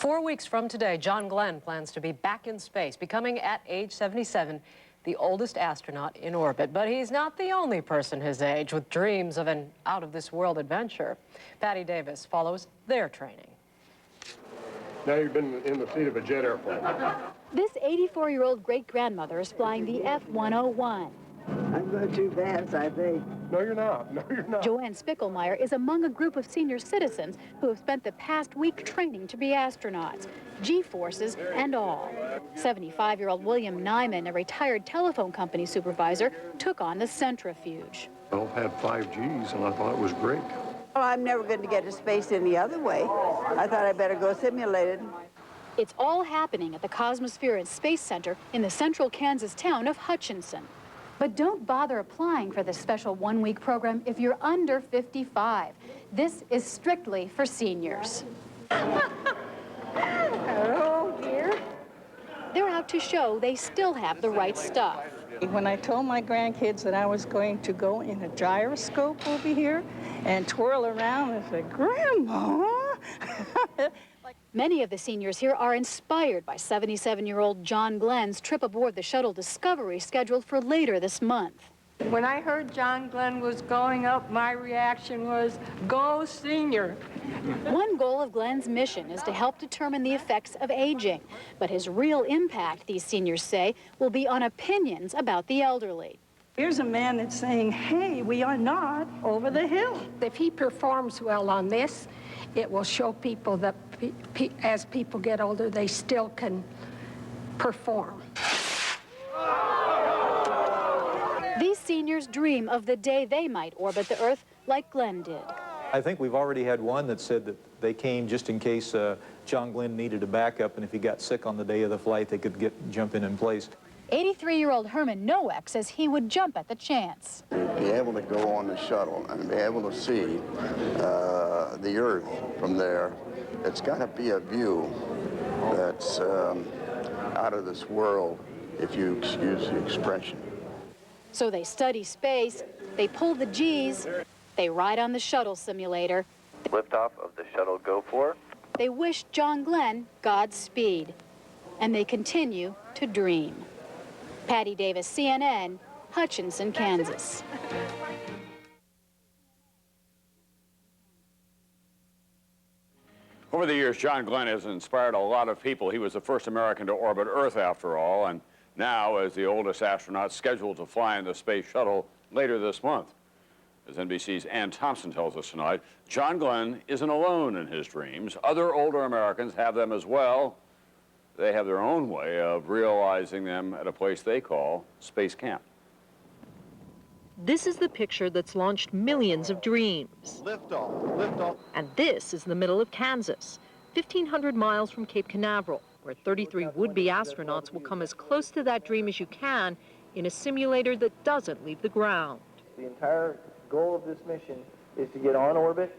4 weeks from today, John Glenn plans to be back in space, becoming, at age 77, the oldest astronaut in orbit. But he's not the only person his age with dreams of an out-of-this-world adventure. Patty Davis follows their training. Now you've been in the seat of a jet airplane. This 84-year-old great-grandmother is flying the F-101. I'm going too fast, I think. No, you're not. No, you're not. Joanne Spickelmeyer is among a group of senior citizens who have spent the past week training to be astronauts, G-forces and all. 75-year-old William Nyman, a retired telephone company supervisor, took on the centrifuge. I've had 5 Gs, and I thought it was great. Well, I'm never going to get to space any other way. I thought I'd better go simulated. It's all happening at the Cosmosphere and Space Center in the central Kansas town of Hutchinson. But don't bother applying for this special one-week program if you're under 55. This is strictly for seniors. Hello, dear. They're out to show they still have the right stuff. When I told my grandkids that I was going to go in a gyroscope over here and twirl around, I said, Grandma! Many of the seniors here are inspired by 77-year-old John Glenn's trip aboard the shuttle Discovery scheduled for later this month. When I heard John Glenn was going up, my reaction was, go senior. One goal of Glenn's mission is to help determine the effects of aging. But his real impact, these seniors say, will be on opinions about the elderly. Here's a man that's saying, hey, we are not over the hill. If he performs well on this, it will show people that as people get older, they still can perform. These seniors dream of the day they might orbit the Earth like Glenn did. I think we've already had one that said that they came just in case John Glenn needed a backup, and if he got sick on the day of the flight, they could jump in place. 83-year-old Herman Nowak says he would jump at the chance. To be able to go on the shuttle and be able to see the Earth from there, it's got to be a view that's out of this world, if you excuse the expression. So they study space, they pull the G's, they ride on the shuttle simulator. Liftoff of the shuttle go for. They wish John Glenn Godspeed, and they continue to dream. Patty Davis, CNN, Hutchinson, Kansas. Over the years, John Glenn has inspired a lot of people. He was the first American to orbit Earth, after all, and now as the oldest astronaut scheduled to fly in the space shuttle later this month. As NBC's Ann Thompson tells us tonight, John Glenn isn't alone in his dreams. Other older Americans have them as well. They have their own way of realizing them at a place they call space camp. This is the picture that's launched millions of dreams. Liftoff, liftoff. And this is the middle of Kansas, 1,500 miles from Cape Canaveral, where 33 would-be astronauts will come as close to that dream as you can in a simulator that doesn't leave the ground. The entire goal of this mission is to get on orbit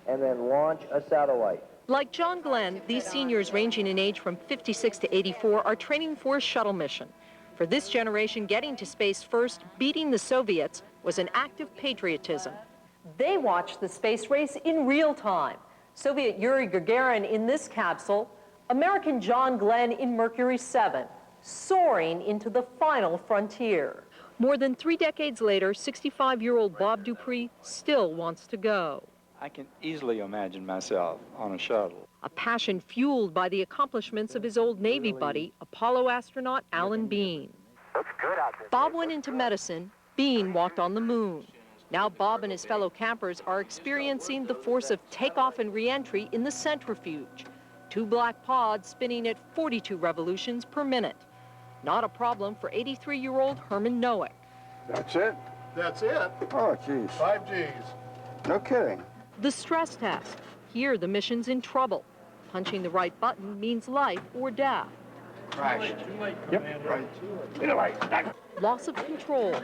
and then launch a satellite. Like John Glenn, these seniors ranging in age from 56 to 84 are training for a shuttle mission. For this generation, getting to space first, beating the Soviets, was an act of patriotism. They watched the space race in real time. Soviet Yuri Gagarin in this capsule, American John Glenn in Mercury 7, soaring into the final frontier. More than 3 decades later, 65-year-old Bob Dupree still wants to go. I can easily imagine myself on a shuttle. A passion fueled by the accomplishments of his old Navy buddy, Apollo astronaut Alan Bean. Bob went into medicine, Bean walked on the moon. Now Bob and his fellow campers are experiencing the force of takeoff and re-entry in the centrifuge. 2 black pods spinning at 42 revolutions per minute. Not a problem for 83-year-old Herman Nowak. That's it? That's it. Oh, geez. 5 Gs. No kidding. The stress test. Here, the mission's in trouble. Punching the right button means life or death. Crash. Yep, right. Loss of control.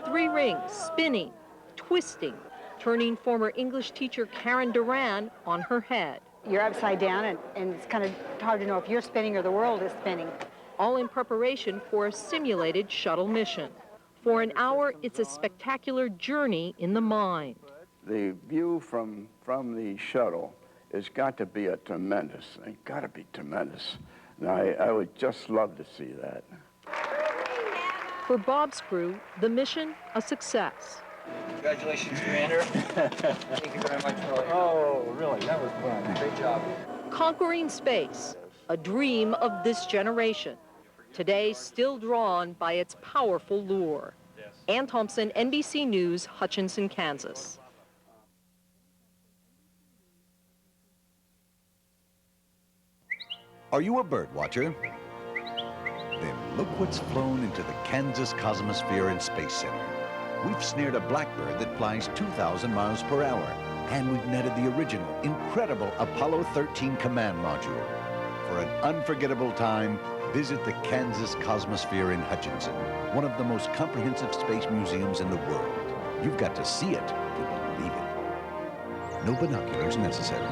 3 rings, spinning, twisting, turning former English teacher Karen Duran on her head. You're upside down, and it's kind of hard to know if you're spinning or the world is spinning. All in preparation for a simulated shuttle mission. For an hour, it's a spectacular journey in the mind. The view from the shuttle it's got to be a tremendous thing. Got to be tremendous. And I would just love to see that. For Bob's crew, the mission a success. Congratulations, Commander. Thank you very much for all. Oh, really? That was fun. Great job. Conquering space, a dream of this generation. Today, still drawn by its powerful lure. Ann Thompson, NBC News, Hutchinson, Kansas. Are you a bird watcher? Then look what's flown into the Kansas Cosmosphere and Space Center. We've snared a blackbird that flies 2,000 miles per hour, and we've netted the original, incredible Apollo 13 command module. For an unforgettable time, visit the Kansas Cosmosphere in Hutchinson, one of the most comprehensive space museums in the world. You've got to see it to believe it. No binoculars necessary.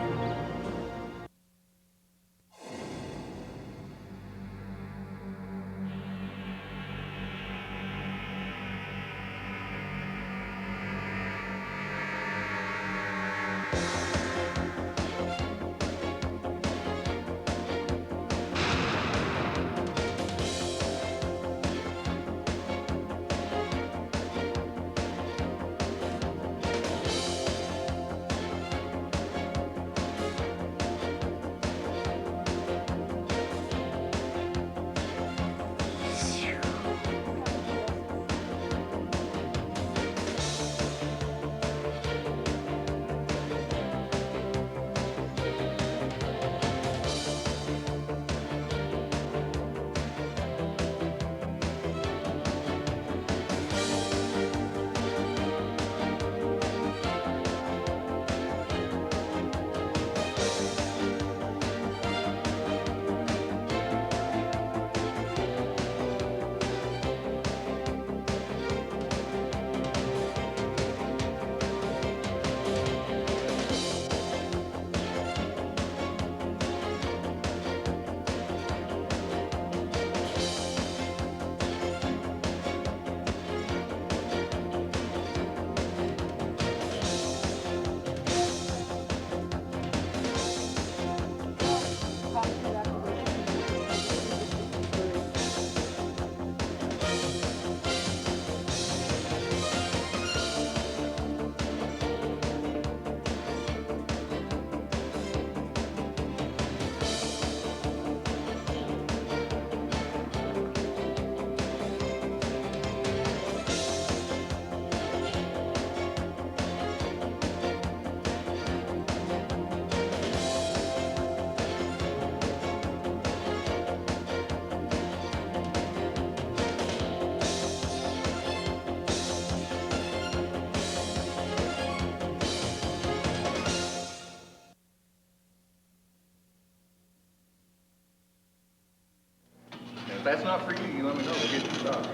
If that's not for you, you let me know. We'll get you stopped.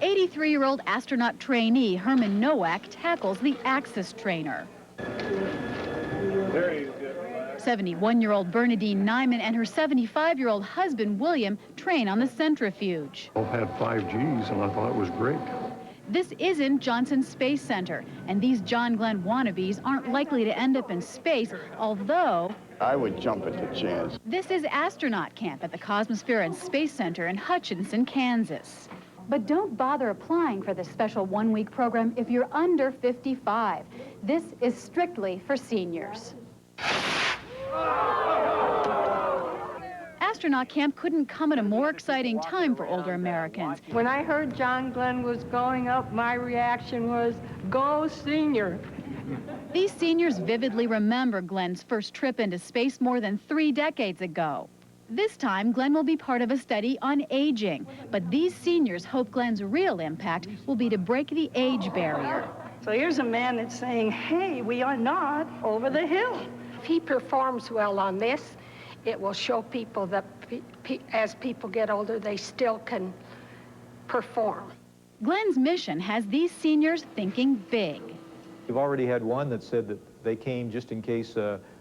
83-year-old astronaut trainee Herman Nowak tackles the Axis trainer. There you go. 71-year-old Bernadine Nyman and her 75-year-old husband William train on the centrifuge. Both had 5Gs, and I thought it was great. This isn't Johnson Space Center, and these John Glenn wannabes aren't likely to end up in space, although I would jump at the chance. this is astronaut camp at the Cosmosphere and Space Center in Hutchinson, Kansas. But don't bother applying for this special one-week program if you're under 55. This is strictly for seniors. Astronaut camp couldn't come at a more exciting time for older Americans. When I heard John Glenn was going up, my reaction was, go senior. These seniors vividly remember Glenn's first trip into space more than 3 decades ago. This time, Glenn will be part of a study on aging. But these seniors hope Glenn's real impact will be to break the age barrier. So here's a man that's saying, hey, we are not over the hill. If he performs well on this, it will show people that as people get older, they still can perform. Glenn's mission has these seniors thinking big. We've already had one that said that they came just in case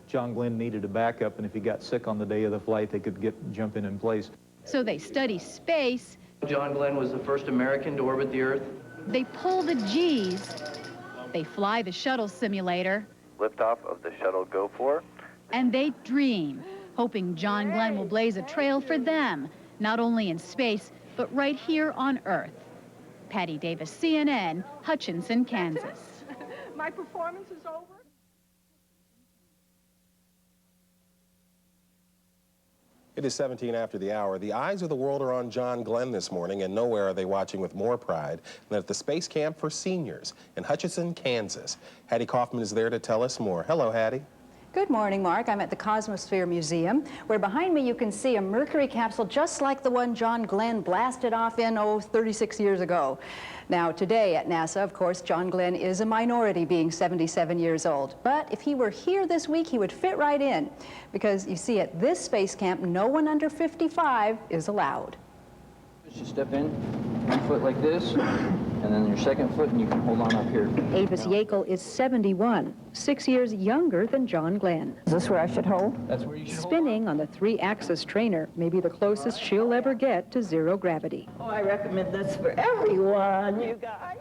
John Glenn needed a backup, and if he got sick on the day of the flight, they could jump in place. So they study space. John Glenn was the first American to orbit the Earth. They pull the G's. They fly the shuttle simulator. Liftoff of the shuttle Go4, And they dream, hoping John Glenn will blaze a trail for them, not only in space, but right here on Earth. Patty Davis, CNN, Hutchinson, Kansas. My performance is over. It is 17 after the hour. The eyes of the world are on John Glenn this morning, and nowhere are they watching with more pride than at the Space Camp for Seniors in Hutchinson, Kansas. Hattie Kaufman is there to tell us more. Hello, Hattie. Good morning, Mark. I'm at the Cosmosphere Museum, where behind me you can see a Mercury capsule just like the one John Glenn blasted off in, 36 years ago. Now, today at NASA, of course, John Glenn is a minority, being 77 years old. But if he were here this week, he would fit right in, because you see, at this space camp, no one under 55 is allowed. You step in, 1 foot like this, and then your second foot, and you can hold on up here. Avis Yakel is 71, 6 years younger than John Glenn. Is this where I should hold? That's where you should hold. Spinning on the 3-axis trainer may be the closest she'll ever get to zero gravity. Oh, I recommend this for everyone, you guys.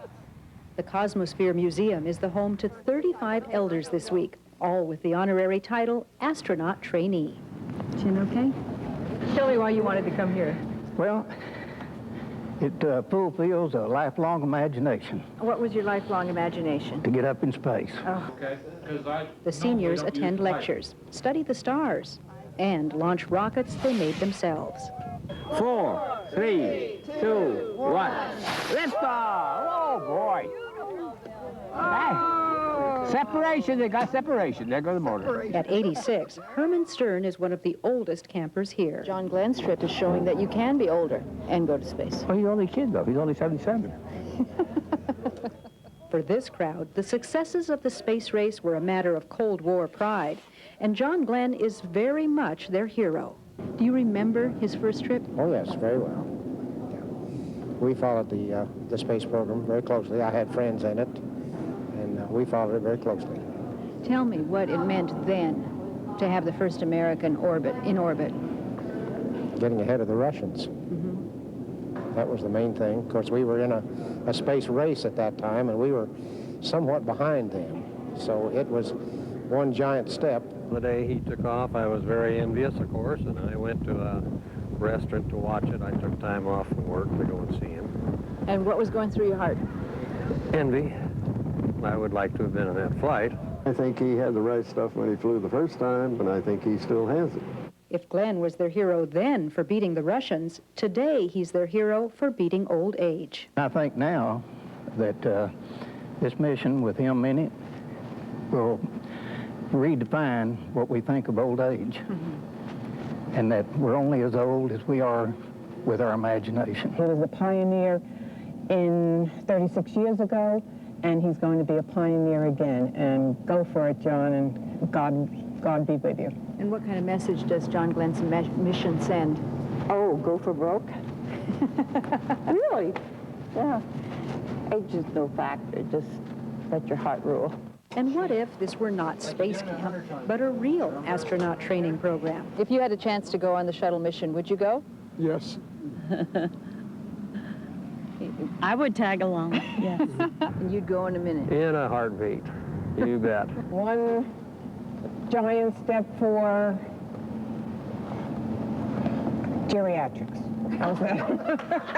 The Cosmosphere Museum is the home to 35 elders this week, all with the honorary title Astronaut Trainee. Chin okay? Tell me why you wanted to come here. Well, it fulfills a lifelong imagination What was your lifelong imagination? to get up in space. Oh. Okay. The seniors attend lectures, study the stars, and launch rockets they made themselves. 4, 3, 2, 1. Lift off! Oh, boy. Separation, they got separation. There goes the motor. At 86, Herman Stern is one of the oldest campers here. John Glenn's trip is showing that you can be older and go to space. Well, he's only a kid, though. He's only 77. For this crowd, the successes of the space race were a matter of Cold War pride, and John Glenn is very much their hero. Do you remember his first trip? Oh, yes, very well. We followed the space program very closely. I had friends in it, and we followed it very closely. Tell me what it meant then to have the first American in orbit. Getting ahead of the Russians. That was the main thing. Of course, we were in a space race at that time, and we were somewhat behind them. So it was one giant step. The day he took off, I was very envious, of course, and I went to a restaurant to watch it. I took time off from work to go and see him. And what was going through your heart? Envy. I would like to have been on that flight. I think he had the right stuff when he flew the first time, and I think he still has it. If Glenn was their hero then for beating the Russians, today he's their hero for beating old age. I think now that this mission with him in it will redefine what we think of old age. And that we're only as old as we are with our imagination. He was a pioneer in 36 years ago, and he's going to be a pioneer again. And go for it, John, and God be with you. And what kind of message does John Glenn's mission send? Oh, go for broke? Really? Yeah. Age is no factor. Just let your heart rule. And what if this were not space camp, but a real astronaut training program? If you had a chance to go on the shuttle mission, would you go? Yes. I would tag along, yes. And you'd go in a minute. In a heartbeat. You bet. One giant step for geriatrics. How's that?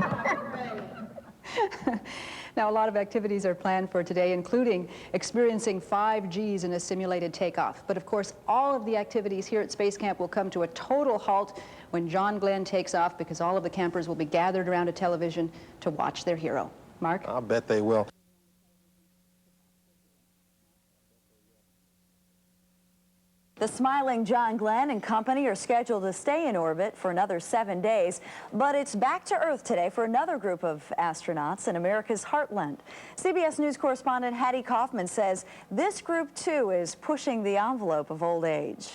Now, a lot of activities are planned for today, including experiencing 5 Gs in a simulated takeoff. But of course, all of the activities here at Space Camp will come to a total halt when John Glenn takes off, because all of the campers will be gathered around a television to watch their hero. Mark? I'll bet they will. The smiling John Glenn and company are scheduled to stay in orbit for another 7 days, but it's back to Earth today for another group of astronauts in America's heartland. CBS News correspondent Hattie Kaufman says this group, too, is pushing the envelope of old age.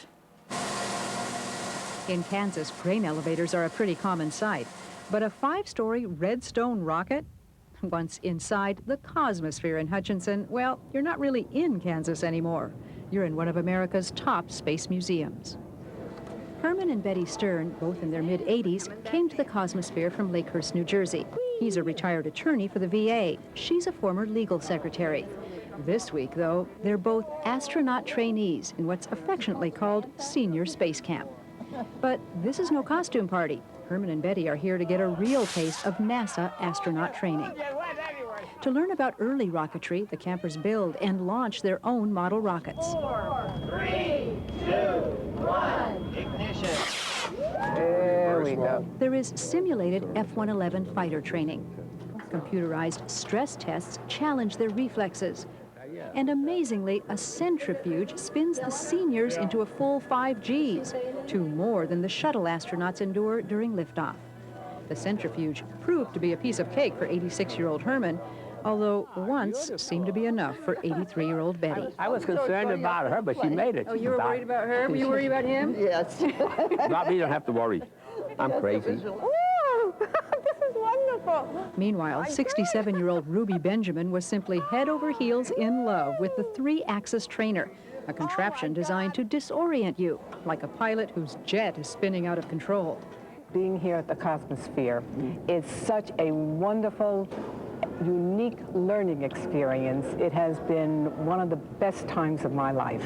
In Kansas, grain elevators are a pretty common sight, but a 5-story Redstone rocket? Once inside the Cosmosphere in Hutchinson, well, you're not really in Kansas anymore. You're in one of America's top space museums. Herman and Betty Stern, both in their mid-80s, came to the Cosmosphere from Lakehurst, New Jersey. He's a retired attorney for the VA. She's a former legal secretary. This week, though, they're both astronaut trainees in what's affectionately called Senior Space Camp. But this is no costume party. Herman and Betty are here to get a real taste of NASA astronaut training. To learn about early rocketry, the campers build and launch their own model rockets. 4, 3, 2, 1, ignition. There we go. There is simulated F-111 fighter training. Computerized stress tests challenge their reflexes. And amazingly, a centrifuge spins the seniors into a full 5 Gs, 2 more than the shuttle astronauts endure during liftoff. The centrifuge proved to be a piece of cake for 86-year-old Herman, although once seemed to be enough for 83-year-old Betty. I was concerned about her, but she made it. Oh, you were worried about her? Were you worried about him? Yes. Not me, you don't have to worry. I'm crazy. Woo! This is wonderful. Meanwhile, 67-year-old Ruby Benjamin was simply head over heels in love with the 3-axis trainer, a contraption designed to disorient you, like a pilot whose jet is spinning out of control. Being here at the Cosmosphere is such a wonderful, unique learning experience. It has been one of the best times of my life.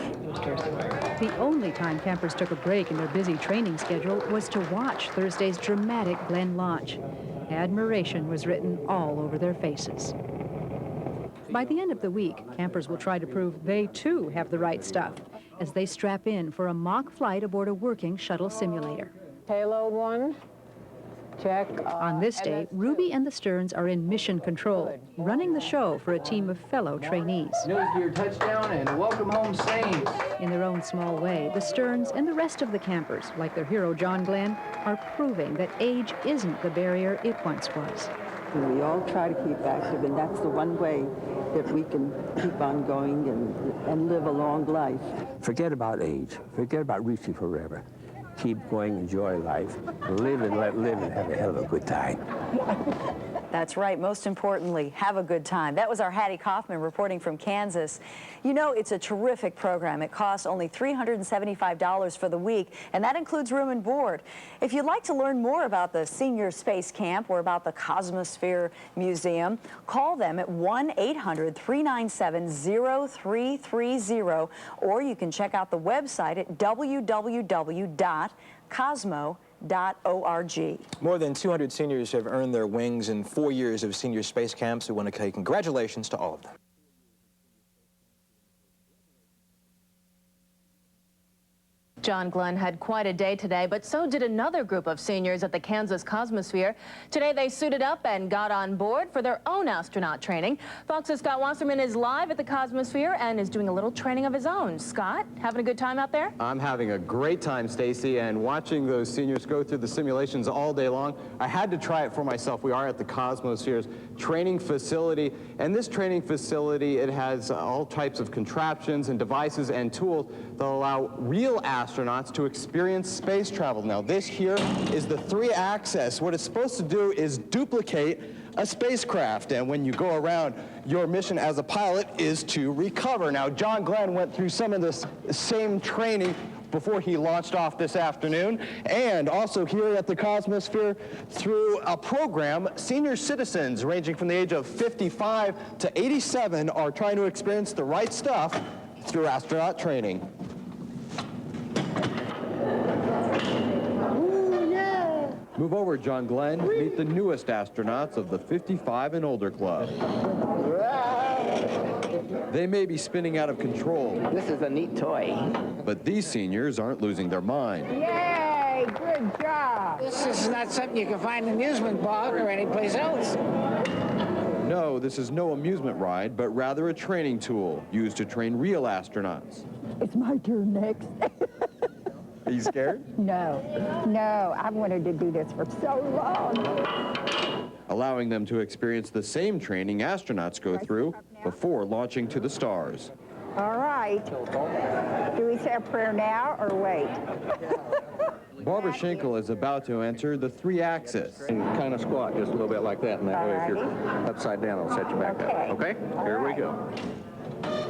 The only time campers took a break in their busy training schedule was to watch Thursday's dramatic Glenn launch. Admiration was written all over their faces. By the end of the week, campers will try to prove they too have the right stuff as they strap in for a mock flight aboard a working shuttle simulator. Payload 1, check. On this day, Ruby and the Stearns are in mission control, running the show for a team of fellow trainees. Nose to your touchdown and welcome home sane. In their own small way, the Stearns and the rest of the campers, like their hero John Glenn, are proving that age isn't the barrier it once was. We all try to keep active, and that's the one way that we can keep on going and live a long life. Forget about age. Forget about reaching forever. Keep going, enjoy life, live and let live, and have a hell of a good time. That's right. Most importantly, have a good time. That was our Hattie Kaufman reporting from Kansas. You know, it's a terrific program. It costs only $375 for the week, and that includes room and board. If you'd like to learn more about the Senior Space Camp or about the Cosmosphere Museum, call them at 1-800-397-0330, or you can check out the website at www.cosmo.org. More than 200 seniors have earned their wings in 4 years of senior space camps. We want to say congratulations to all of them. John Glenn had quite a day today, but so did another group of seniors at the Kansas Cosmosphere. Today they suited up and got on board for their own astronaut training. Fox's Scott Wasserman is live at the Cosmosphere and is doing a little training of his own. Scott, having a good time out there? I'm having a great time, Stacy, and watching those seniors go through the simulations all day long. I had to try it for myself. We are at the Cosmosphere's training facility, and this training facility, it has all types of contraptions and devices and tools that allow real astronauts to experience space travel. Now, this here is the 3-axis. What it's supposed to do is duplicate a spacecraft, and when you go around, your mission as a pilot is to recover. Now, John Glenn went through some of this same training before he launched off this afternoon, and also here at the Cosmosphere through a program, senior citizens ranging from the age of 55 to 87 are trying to experience the right stuff through astronaut training. Move over, John Glenn. Meet the newest astronauts of the 55 and older club. They may be spinning out of control. This is a neat toy. But these seniors aren't losing their mind. Yay! Good job. This is not something you can find in an amusement park or anyplace else. No, this is no amusement ride, but rather a training tool used to train real astronauts. It's my turn next. Are you scared? No, I've wanted to do this for so long. Allowing them to experience the same training astronauts go through before launching to the stars. All right. Do we say a prayer now or wait? Barbara Schenkel is about to enter the 3-axis. And kind of squat just a little bit like that, and that way if you're upside down, it'll set you back up. Okay? Here we go.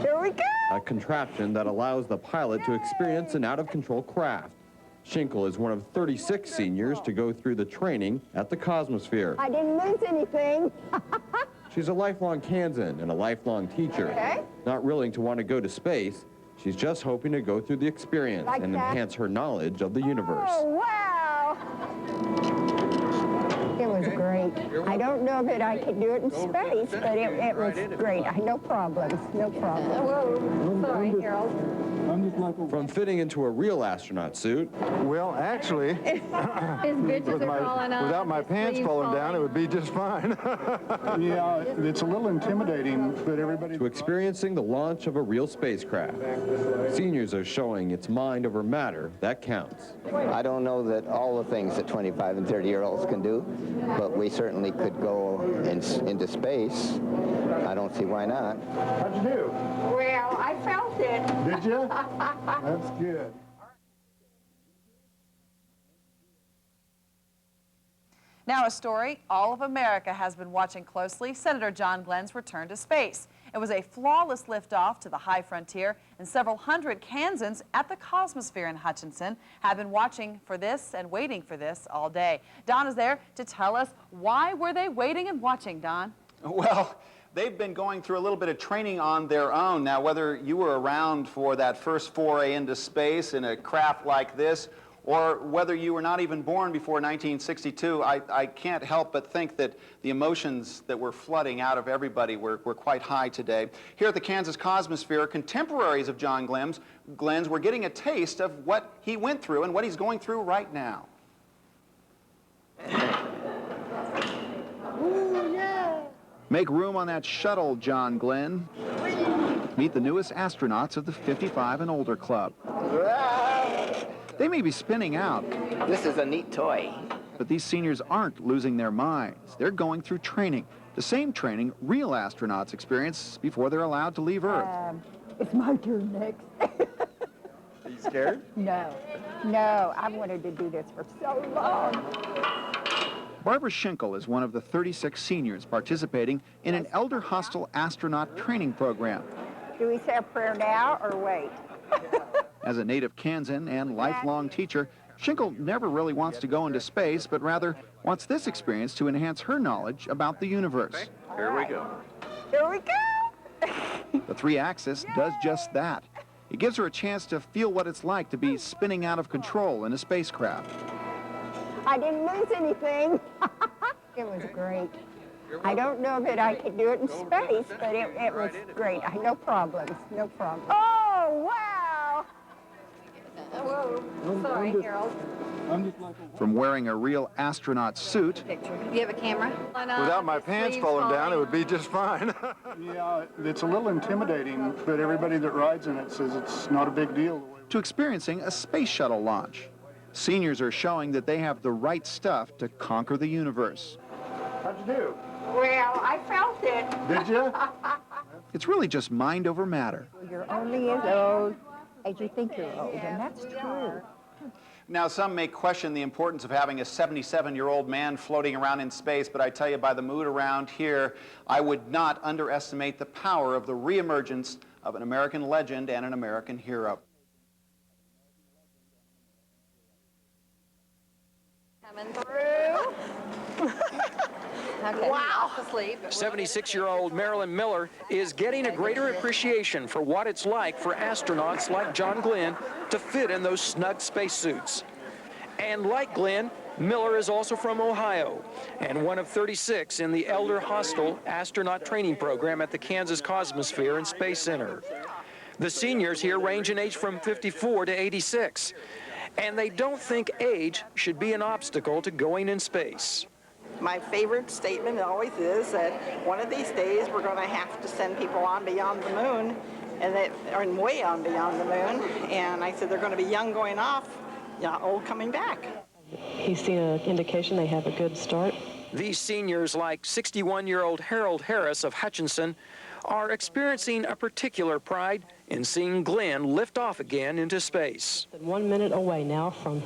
Here we go. A contraption that allows the pilot to experience an out-of-control craft. Schenkel is one of 36 seniors to go through the training at the Cosmosphere. I didn't lose anything. She's a lifelong Kansan and a lifelong teacher. Okay. Not willing to want to go to space, she's just hoping to go through the experience and enhance her knowledge of the universe. Oh, wow! It was great. I don't know that I could do it in space, but it was great. No problems, no problems. Whoa, sorry, Harold. From fitting into a real astronaut suit. Well, actually, His bitches are falling off. without my pants falling down, it would be just fine. Yeah, it's a little intimidating, but everybody... To experiencing the launch of a real spacecraft. Seniors are showing it's mind over matter that counts. I don't know that all the things that 25 and 30-year-olds can do, but we certainly could go into space. I don't see why not. How'd you do? Well, I felt it. Did you? That's good. Now a story all of America has been watching closely, Senator John Glenn's return to space. It was a flawless liftoff to the high frontier, and several hundred Kansans at the Cosmosphere in Hutchinson have been watching for this and waiting for this all day. Don is there to tell us why were they waiting and watching, Don? Well, they've been going through a little bit of training on their own. Now, whether you were around for that first foray into space in a craft like this, or whether you were not even born before 1962, I can't help but think that the emotions that were flooding out of everybody were quite high today. Here at the Kansas Cosmosphere, contemporaries of John Glenn's were getting a taste of what he went through and what he's going through right now. Ooh, yeah. Make room on that shuttle, John Glenn. Meet the newest astronauts of the 55 and older club. They may be spinning out. This is a neat toy. But these seniors aren't losing their minds. They're going through training. The same training real astronauts experience before they're allowed to leave Earth. It's my turn next. Are you scared? No, I've wanted to do this for so long. Barbara Schinkel is one of the 36 seniors participating in an Elderhostel astronaut training program. Do we say a prayer now or wait? As a native Kansan and lifelong teacher, Schinkel never really wants to go into space, but rather wants this experience to enhance her knowledge about the universe. Here we go. Here we go. The 3-axis does just that. It gives her a chance to feel what it's like to be spinning out of control in a spacecraft. I didn't lose anything. It was great. I don't know that I could do it in space, but it was great. No problems, no problems. Oh, wow! Whoa, sorry, Harold. From wearing a real astronaut suit, Do you have a camera? Without my pants falling down, it would be just fine. Yeah, it's a little intimidating, but everybody that rides in it says it's not a big deal. to experiencing a space shuttle launch. Seniors are showing that they have the right stuff to conquer the universe. How'd you do? Well, I felt it. Did you? It's really just mind over matter. You're only as old as you think you're old, and that's true. Now, some may question the importance of having a 77-year-old man floating around in space, but I tell you, by the mood around here, I would not underestimate the power of the reemergence of an American legend and an American hero. Coming through. Okay. Wow. 76-year-old Marilyn Miller is getting a greater appreciation for what it's like for astronauts like John Glenn to fit in those snug spacesuits. And like Glenn, Miller is also from Ohio and one of 36 in the Elderhostel astronaut training program at the Kansas Cosmosphere and Space Center. The seniors here range in age from 54 to 86, and they don't think age should be an obstacle to going in space. My favorite statement always is that one of these days we're going to have to send people on beyond the moon, and way on beyond the moon. And I said they're going to be young going off, old coming back. He's seen an indication they have a good start. These seniors, like 61-year-old Harold Harris of Hutchinson, are experiencing a particular pride in seeing Glenn lift off again into space. 1 minute away now from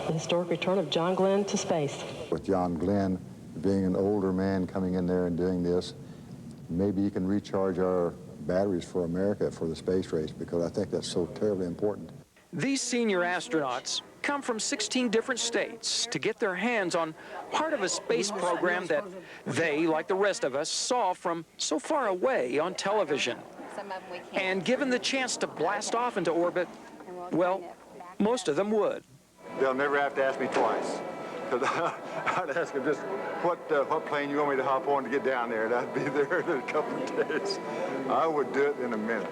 the historic return of John Glenn to space. With John Glenn being an older man coming in there and doing this, maybe you can recharge our batteries for America for the space race, because I think that's so terribly important. These senior astronauts come from 16 different states to get their hands on part of a space program that they, like the rest of us, saw from so far away on television. And given the chance to blast off into orbit, well, most of them would. They'll never have to ask me twice. Because I'd ask them just what plane you want me to hop on to get down there, and I'd be there in a couple of days. I would do it in a minute.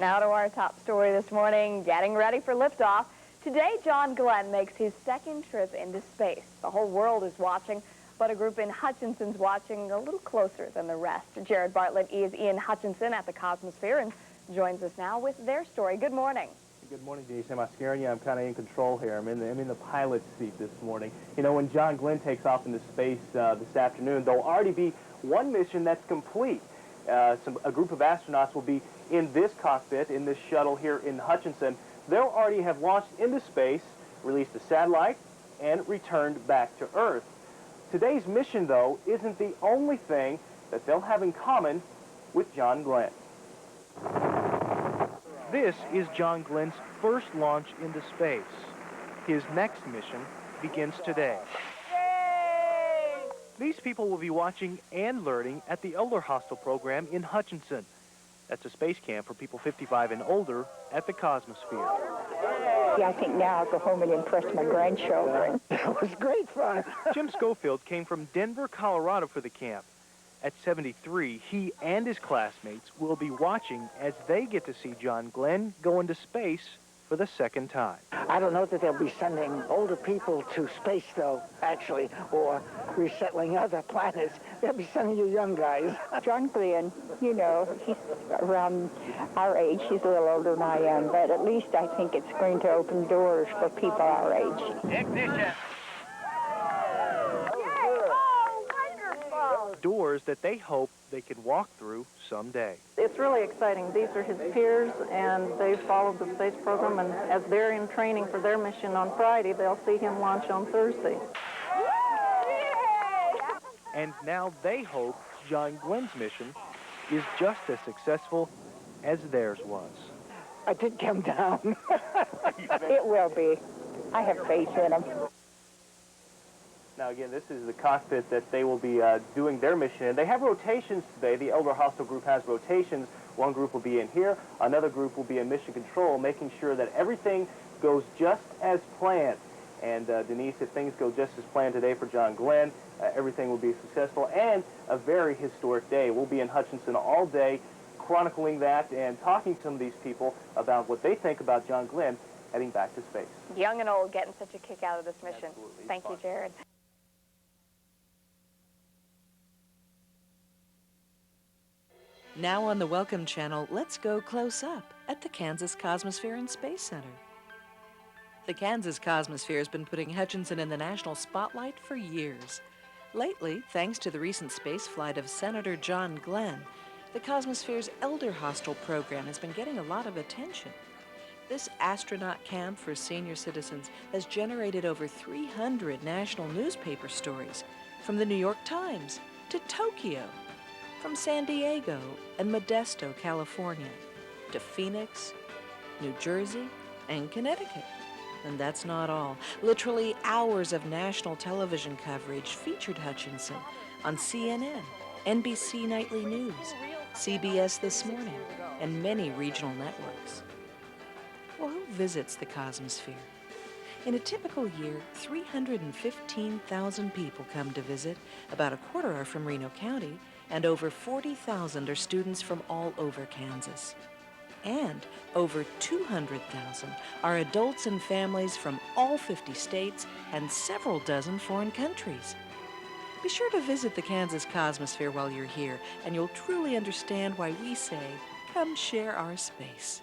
Now to our top story this morning, getting ready for liftoff. Today, John Glenn makes his second trip into space. The whole world is watching, but a group in Hutchinson's watching a little closer than the rest. Jared Bartlett is in Hutchinson at the Cosmosphere and joins us now with their story. Good morning. Good morning, Denise. Am I scaring you? I'm kind of in control here. I'm in the pilot's seat this morning. You know, when John Glenn takes off into space this afternoon, there'll already be one mission that's complete. A group of astronauts will be in this cockpit, in this shuttle here in Hutchinson. They'll already have launched into space, released a satellite, and returned back to Earth. Today's mission, though, isn't the only thing that they'll have in common with John Glenn. This is John Glenn's first launch into space. His next mission begins today. These people will be watching and learning at the Elderhostel program in Hutchinson. That's a space camp for people 55 and older at the Cosmosphere. Yeah, I think now I'll go home and impress my grandchildren. It was great fun. Jim Schofield came from Denver, Colorado for the camp. At 73, he and his classmates will be watching as they get to see John Glenn go into space for the second time. I don't know that they'll be sending older people to space, though, actually, or resettling other planets. They'll be sending you young guys. John Glenn, you know, he's around our age. He's a little older than I am, but at least I think it's going to open doors for people our age. Ignition! Doors that they hope they can walk through someday. It's really exciting. These are his peers, and they followed the space program, and as they're in training for their mission on Friday, they'll see him launch on Thursday. And now they hope John Glenn's mission is just as successful as theirs was. I did come down. It will be. I have faith in him. Now, again, this is the cockpit that they will be doing their mission in. They have rotations today. The Elderhostel group has rotations. One group will be in here. Another group will be in mission control, making sure that everything goes just as planned. And, Denise, if things go just as planned today for John Glenn, everything will be successful and a very historic day. We'll be in Hutchinson all day, chronicling that and talking to some of these people about what they think about John Glenn heading back to space. Young and old getting such a kick out of this mission. Absolutely. Thank you, Jared. Now on the Welcome Channel, let's go close up at the Kansas Cosmosphere and Space Center. The Kansas Cosmosphere has been putting Hutchinson in the national spotlight for years. Lately, thanks to the recent space flight of Senator John Glenn, the Cosmosphere's Elderhostel program has been getting a lot of attention. This astronaut camp for senior citizens has generated over 300 national newspaper stories, from the New York Times to Tokyo, from San Diego and Modesto, California, to Phoenix, New Jersey, and Connecticut. And that's not all. Literally hours of national television coverage featured Hutchinson on CNN, NBC Nightly News, CBS This Morning, and many regional networks. Well, who visits the Cosmosphere? In a typical year, 315,000 people come to visit. About a quarter are from Reno County, and over 40,000 are students from all over Kansas. And over 200,000 are adults and families from all 50 states and several dozen foreign countries. Be sure to visit the Kansas Cosmosphere while you're here, and you'll truly understand why we say, come share our space.